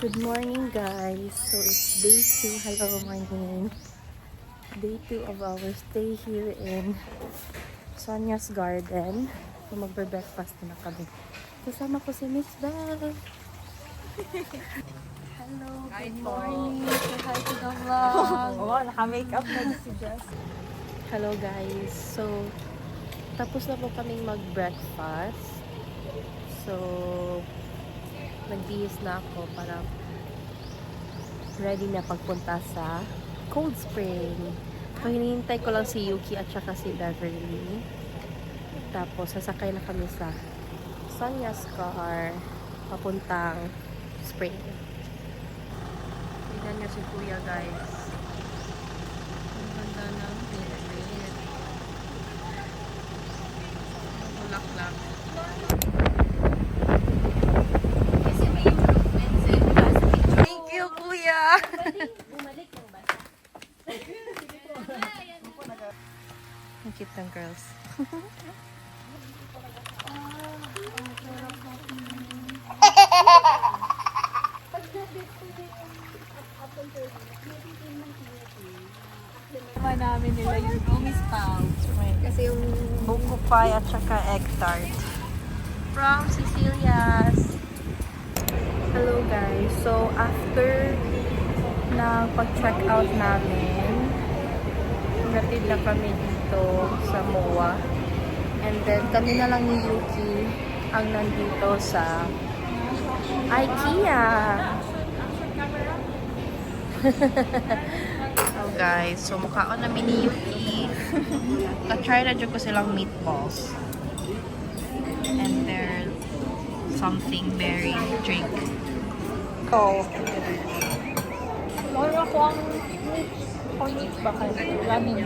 Good morning guys. So it's day 2. Hello morning. Day 2 of our stay here in Sonia's Garden. So magbe-breakfast na kami. Kasama ko si Miss Belle. Hello, good morning. Say hi to the vlog. Oo, naka-makeup na si Jess. Hello guys. So tapos na po kaming mag-breakfast. So nagbihis na ako para ready na pagpunta sa Cold Spring. So, hinihintay ko lang si Yuki at saka si Beverly. Tapos, sasakay na kami sa Sonia's car papuntang Spring. Tignan niyo si Kuya, guys. Ang ganda ng pinit. Bulaklak. Thank you, Kuya! Ang cute ng girls. Naman namin nila yung Miss Pao. Kasi yung buko pie at saka egg tart. From Cecilia's. Hello guys. So after na pag-check out namin, natid na kami dito sa MOA. And then kami na lang ni Yuki ang nandito sa IKEA. Oh guys, so mukhaon namin ni Yuki. Na-try na dyan ko silang meatballs. And there's something berry drink. Oh. Wala ko ang meat ba kayo? Ramen.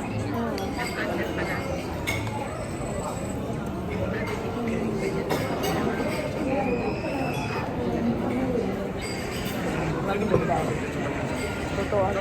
Totoo ang